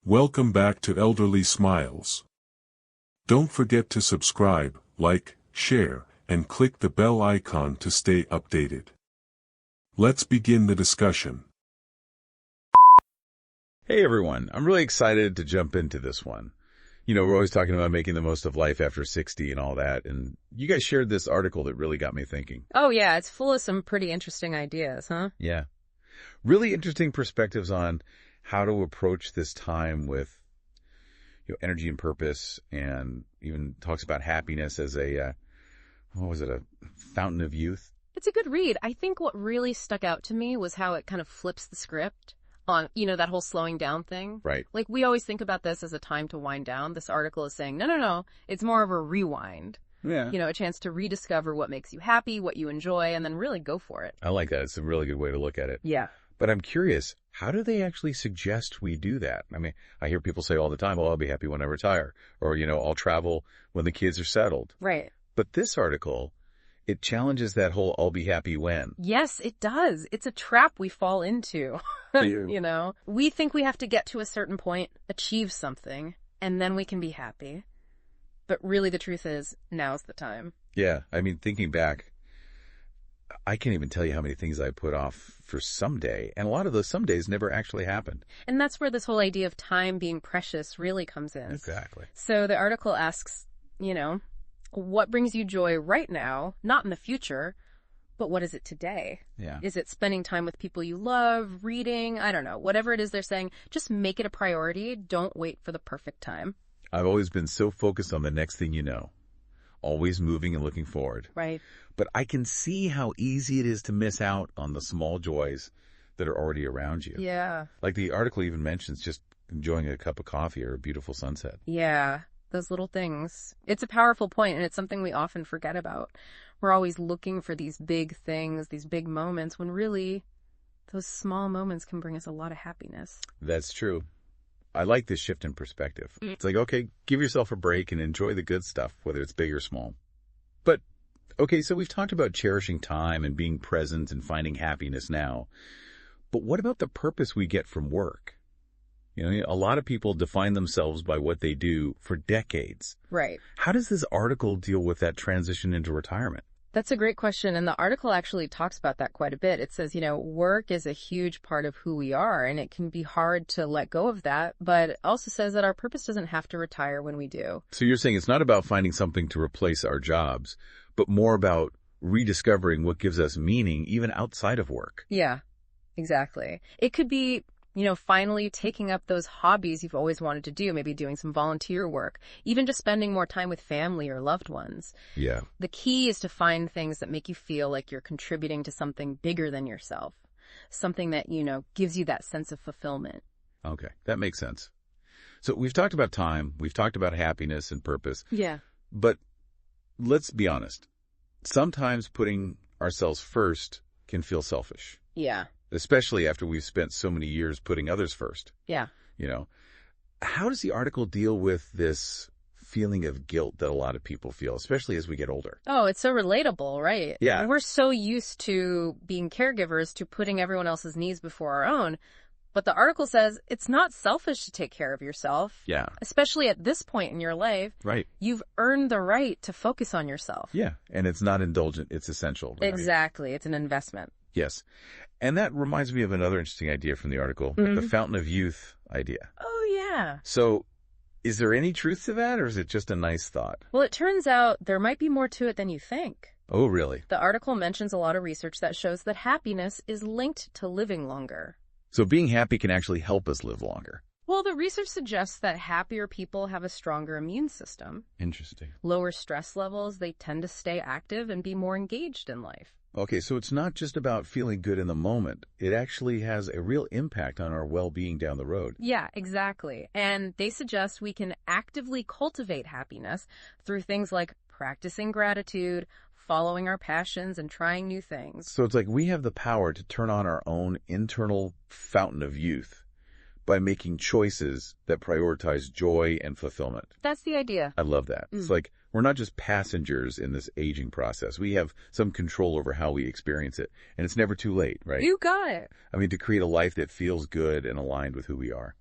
Welcome back to Elderly Smiles. Don't forget to subscribe, like, share, and click the bell icon to stay updated. Let's begin the discussion. Hey everyone, I'm really excited to jump into this one. We're always talking about making the most of life after 60 and all that, and you guys shared this article that really got me thinking. Oh yeah, it's full of some pretty interesting ideas, huh? Yeah. Really interesting perspectives on how to approach this time with energy and purpose, and even talks about happiness as a fountain of youth. It's a good read. I think what really stuck out to me was how it kind of flips the script on, that whole slowing down thing. Right. Like, we always think about this as a time to wind down. This article is saying, no, it's more of a rewind. Yeah. A chance to rediscover what makes you happy, what you enjoy, and then really go for it. I like that. It's a really good way to look at it. Yeah. But I'm curious, how do they actually suggest we do that? I mean, I hear people say all the time, I'll be happy when I retire. Or, I'll travel when the kids are settled. Right. But this article, it challenges that whole I'll be happy when. Yes, it does. It's a trap we fall into. We think we have to get to a certain point, achieve something, and then we can be happy. But really the truth is, now's the time. Yeah. I mean, thinking back, I can't even tell you how many things I put off for someday, and a lot of those somedays never actually happened. And that's where this whole idea of time being precious really comes in. Exactly. So the article asks, what brings you joy right now, not in the future, but what is it today? Yeah. Is it spending time with people you love, reading? I don't know. Whatever it is they're saying, just make it a priority. Don't wait for the perfect time. I've always been so focused on the next thing always moving and looking forward. Right. But I can see how easy it is to miss out on the small joys that are already around you. Yeah. Like the article even mentions just enjoying a cup of coffee or a beautiful sunset. Yeah. Those little things. It's a powerful point, and it's something we often forget about. We're always looking for these big things, these big moments, when really those small moments can bring us a lot of happiness. That's true. I like this shift in perspective. It's like, okay, give yourself a break and enjoy the good stuff, whether it's big or small. But, okay, so we've talked about cherishing time and being present and finding happiness now. But what about the purpose we get from work? A lot of people define themselves by what they do for decades. Right. How does this article deal with that transition into retirement? That's a great question, and the article actually talks about that quite a bit. It says, work is a huge part of who we are, and it can be hard to let go of that, but it also says that our purpose doesn't have to retire when we do. So you're saying it's not about finding something to replace our jobs, but more about rediscovering what gives us meaning even outside of work. Yeah, exactly. It could be finally taking up those hobbies you've always wanted to do, maybe doing some volunteer work, even just spending more time with family or loved ones. Yeah. The key is to find things that make you feel like you're contributing to something bigger than yourself, something that, gives you that sense of fulfillment. Okay, that makes sense. So we've talked about time, we've talked about happiness and purpose. Yeah. But let's be honest. Sometimes putting ourselves first can feel selfish. Yeah. Especially after we've spent so many years putting others first. Yeah. How does the article deal with this feeling of guilt that a lot of people feel, especially as we get older? Oh, it's so relatable, right? Yeah. We're so used to being caregivers, to putting everyone else's needs before our own. But the article says it's not selfish to take care of yourself. Yeah. Especially at this point in your life. Right. You've earned the right to focus on yourself. Yeah. And it's not indulgent. It's essential. Right? Exactly. It's an investment. Yes. And that reminds me of another interesting idea from the article, the fountain of youth idea. Oh, yeah. So is there any truth to that, or is it just a nice thought? Well, it turns out there might be more to it than you think. Oh, really? The article mentions a lot of research that shows that happiness is linked to living longer. So being happy can actually help us live longer. Well, the research suggests that happier people have a stronger immune system. Interesting. Lower stress levels, they tend to stay active and be more engaged in life. Okay, so it's not just about feeling good in the moment. It actually has a real impact on our well-being down the road. Yeah, exactly. And they suggest we can actively cultivate happiness through things like practicing gratitude, following our passions, and trying new things. So it's like we have the power to turn on our own internal fountain of youth by making choices that prioritize joy and fulfillment. That's the idea. I love that. It's like we're not just passengers in this aging process. We have some control over how we experience it. And it's never too late, right? You got it. I mean, to create a life that feels good and aligned with who we are.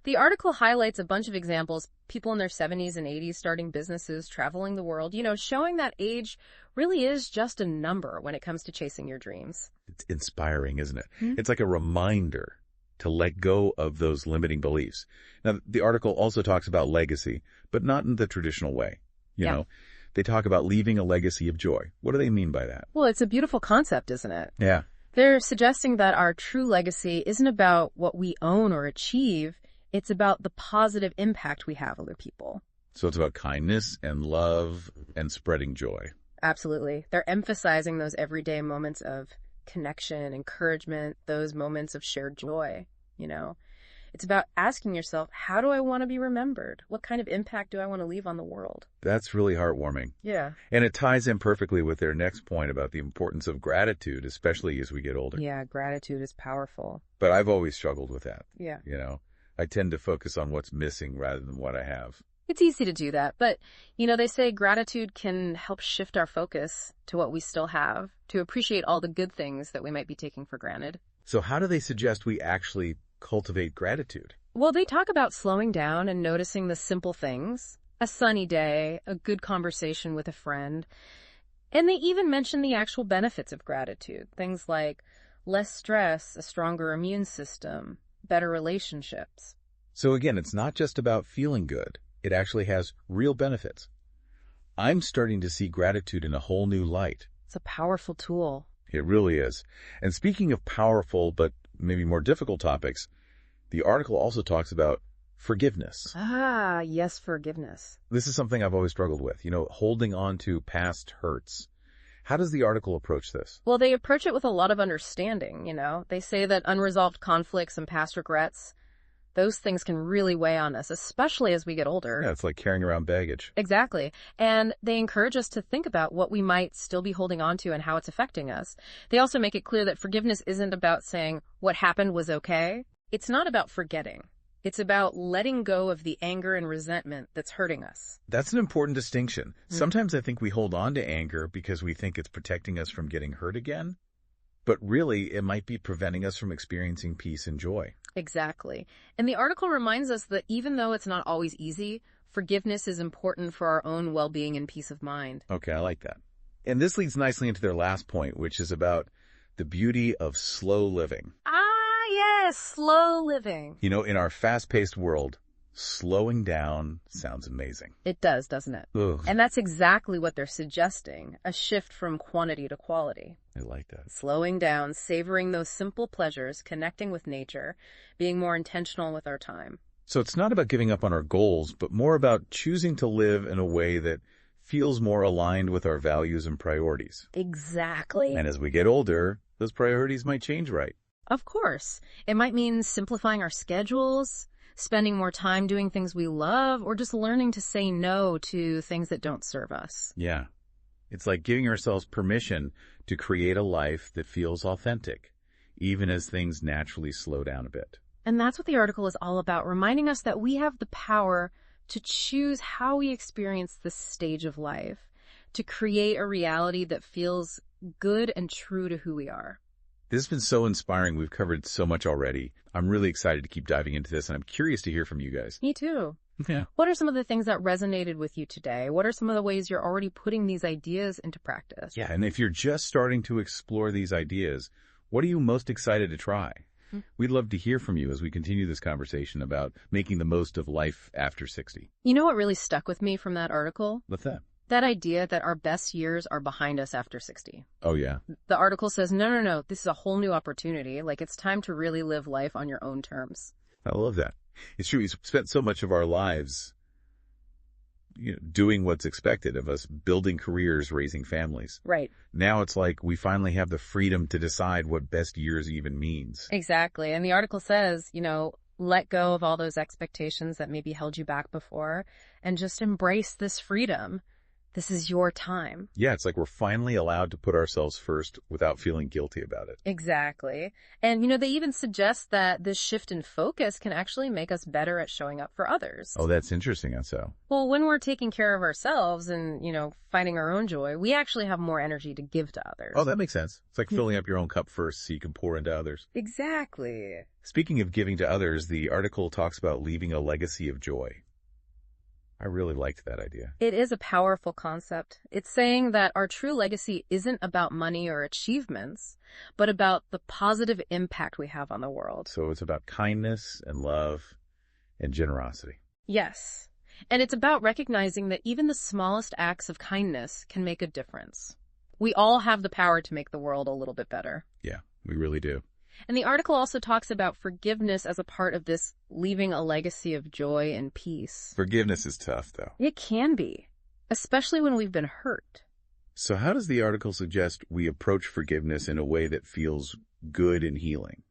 The article highlights a bunch of examples, people in their 70s and 80s starting businesses, traveling the world, showing that age really is just a number when it comes to chasing your dreams. It's inspiring, isn't it? It's like a reminder to let go of those limiting beliefs. Now, the article also talks about legacy, but not in the traditional way. You know, they talk about leaving a legacy of joy. What do they mean by that? Well, it's a beautiful concept, isn't it? Yeah. They're suggesting that our true legacy isn't about what we own or achieve. It's about the positive impact we have on other people. So it's about kindness and love and spreading joy. Absolutely. They're emphasizing those everyday moments of connection, encouragement, those moments of shared joy, It's about asking yourself, how do I want to be remembered? What kind of impact do I want to leave on the world? That's really heartwarming. Yeah. And it ties in perfectly with their next point about the importance of gratitude, especially as we get older. Yeah, gratitude is powerful. But I've always struggled with that. Yeah. I tend to focus on what's missing rather than what I have. It's easy to do that, but, they say gratitude can help shift our focus to what we still have, to appreciate all the good things that we might be taking for granted. So how do they suggest we actually cultivate gratitude? Well, they talk about slowing down and noticing the simple things, a sunny day, a good conversation with a friend, and they even mention the actual benefits of gratitude, things like less stress, a stronger immune system, better relationships. So again, it's not just about feeling good. It actually has real benefits. I'm starting to see gratitude in a whole new light. It's a powerful tool. It really is. And speaking of powerful but maybe more difficult topics, the article also talks about forgiveness. Ah, yes, forgiveness. This is something I've always struggled with, holding on to past hurts. How does the article approach this? Well, they approach it with a lot of understanding, They say that unresolved conflicts and past regrets, those things can really weigh on us, especially as we get older. Yeah, it's like carrying around baggage. Exactly. And they encourage us to think about what we might still be holding on to and how it's affecting us. They also make it clear that forgiveness isn't about saying what happened was okay. It's not about forgetting. It's about letting go of the anger and resentment that's hurting us. That's an important distinction. Sometimes I think we hold on to anger because we think it's protecting us from getting hurt again. But really, it might be preventing us from experiencing peace and joy. Exactly. And the article reminds us that even though it's not always easy, forgiveness is important for our own well-being and peace of mind. Okay, I like that. And this leads nicely into their last point, which is about the beauty of slow living. Ah, yes, slow living. In our fast-paced world, slowing down sounds amazing. It does, doesn't it? Ugh. And that's exactly what they're suggesting, a shift from quantity to quality. I like that. Slowing down, savoring those simple pleasures, connecting with nature, being more intentional with our time. So it's not about giving up on our goals, but more about choosing to live in a way that feels more aligned with our values and priorities. Exactly. And as we get older, those priorities might change, right? Of course. It might mean simplifying our schedules, spending more time doing things we love, or just learning to say no to things that don't serve us. Yeah. It's like giving ourselves permission to create a life that feels authentic, even as things naturally slow down a bit. And that's what the article is all about, reminding us that we have the power to choose how we experience this stage of life, to create a reality that feels good and true to who we are. This has been so inspiring. We've covered so much already. I'm really excited to keep diving into this, and I'm curious to hear from you guys. Me too. Yeah. What are some of the things that resonated with you today? What are some of the ways you're already putting these ideas into practice? Yeah, and if you're just starting to explore these ideas, what are you most excited to try? We'd love to hear from you as we continue this conversation about making the most of life after 60. You know what really stuck with me from that article? What's that? That idea that our best years are behind us after 60. Oh, yeah. The article says, no, this is a whole new opportunity. Like, it's time to really live life on your own terms. I love that. It's true. We spent so much of our lives doing what's expected of us, building careers, raising families. Right. Now it's like we finally have the freedom to decide what best years even means. Exactly. And the article says, let go of all those expectations that maybe held you back before and just embrace this freedom This is your time. Yeah, it's like we're finally allowed to put ourselves first without feeling guilty about it. Exactly. And, they even suggest that this shift in focus can actually make us better at showing up for others. Oh, that's interesting. How so? Well, when we're taking care of ourselves and, finding our own joy, we actually have more energy to give to others. Oh, that makes sense. It's like filling up your own cup first so you can pour into others. Exactly. Speaking of giving to others, the article talks about leaving a legacy of joy. I really liked that idea. It is a powerful concept. It's saying that our true legacy isn't about money or achievements, but about the positive impact we have on the world. So it's about kindness and love and generosity. Yes. And it's about recognizing that even the smallest acts of kindness can make a difference. We all have the power to make the world a little bit better. Yeah, we really do. And the article also talks about forgiveness as a part of this leaving a legacy of joy and peace. Forgiveness is tough, though. It can be, especially when we've been hurt. So how does the article suggest we approach forgiveness in a way that feels good and healing?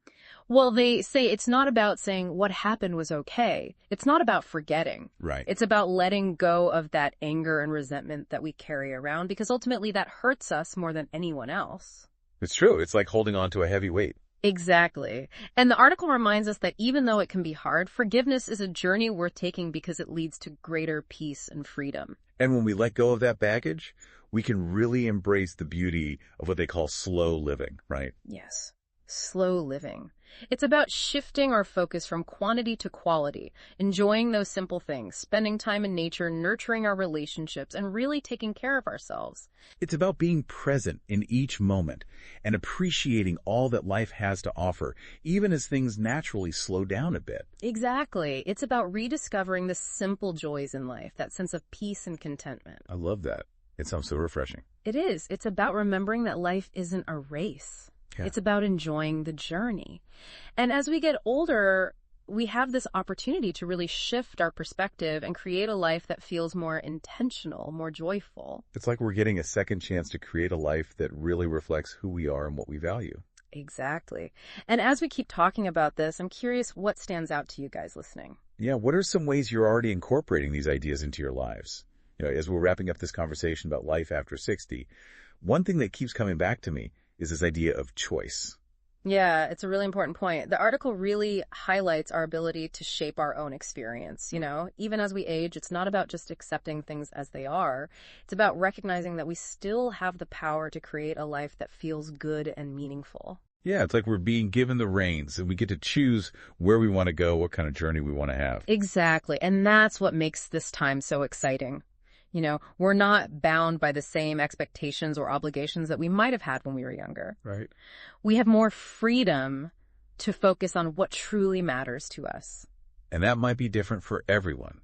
Well, they say it's not about saying what happened was okay. It's not about forgetting. Right. It's about letting go of that anger and resentment that we carry around, because ultimately that hurts us more than anyone else. It's true. It's like holding on to a heavy weight. Exactly. And the article reminds us that even though it can be hard, forgiveness is a journey worth taking because it leads to greater peace and freedom. And when we let go of that baggage, we can really embrace the beauty of what they call slow living, right? Yes. Slow living. It's about shifting our focus from quantity to quality, enjoying those simple things, spending time in nature, nurturing our relationships, and really taking care of ourselves. It's about being present in each moment and appreciating all that life has to offer, even as things naturally slow down a bit. Exactly. It's about rediscovering the simple joys in life, that sense of peace and contentment. I love that. It sounds so refreshing. It is. It's about remembering that life isn't a race. Yeah. It's about enjoying the journey. And as we get older, we have this opportunity to really shift our perspective and create a life that feels more intentional, more joyful. It's like we're getting a second chance to create a life that really reflects who we are and what we value. Exactly. And as we keep talking about this, I'm curious what stands out to you guys listening. Yeah, what are some ways you're already incorporating these ideas into your lives? As we're wrapping up this conversation about life after 60, one thing that keeps coming back to me is this idea of choice. Yeah, it's a really important point. The article really highlights our ability to shape our own experience. Even as we age, it's not about just accepting things as they are. It's about recognizing that we still have the power to create a life that feels good and meaningful. Yeah, it's like we're being given the reins and we get to choose where we want to go, what kind of journey we want to have. Exactly. And that's what makes this time so exciting. We're not bound by the same expectations or obligations that we might have had when we were younger. Right. We have more freedom to focus on what truly matters to us. And that might be different for everyone,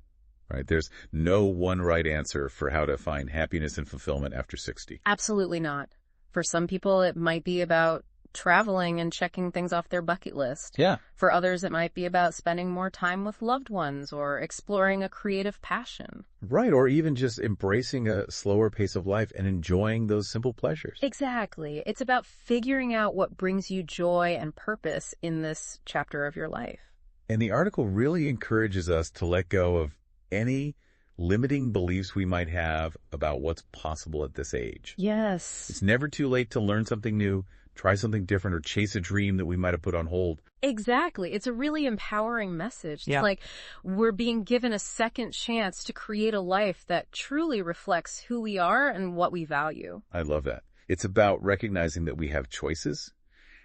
right? There's no one right answer for how to find happiness and fulfillment after 60. Absolutely not. For some people, it might be about traveling and checking things off their bucket list. Yeah. For others, it might be about spending more time with loved ones or exploring a creative passion. Right, or even just embracing a slower pace of life and enjoying those simple pleasures. Exactly. It's about figuring out what brings you joy and purpose in this chapter of your life. And the article really encourages us to let go of any limiting beliefs we might have about what's possible at this age. Yes. It's never too late to learn something new, try something different, or chase a dream that we might have put on hold. Exactly. It's a really empowering message. Yeah. It's like we're being given a second chance to create a life that truly reflects who we are and what we value. I love that. It's about recognizing that we have choices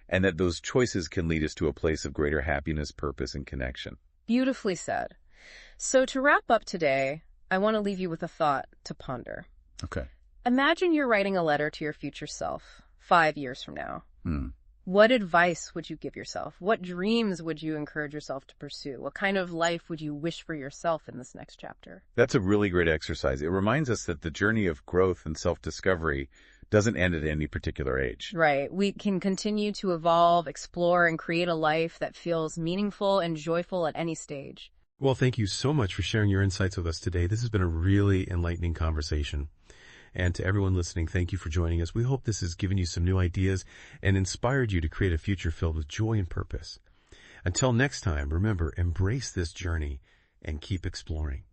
and that those choices can lead us to a place of greater happiness, purpose, and connection. Beautifully said. So to wrap up today, I want to leave you with a thought to ponder. Okay. Imagine you're writing a letter to your future self 5 years from now. Hmm. What advice would you give yourself? What dreams would you encourage yourself to pursue? What kind of life would you wish for yourself in this next chapter? That's a really great exercise. It reminds us that the journey of growth and self-discovery doesn't end at any particular age. Right. We can continue to evolve, explore, and create a life that feels meaningful and joyful at any stage. Well, thank you so much for sharing your insights with us today. This has been a really enlightening conversation. And to everyone listening, thank you for joining us. We hope this has given you some new ideas and inspired you to create a future filled with joy and purpose. Until next time, remember, embrace this journey and keep exploring.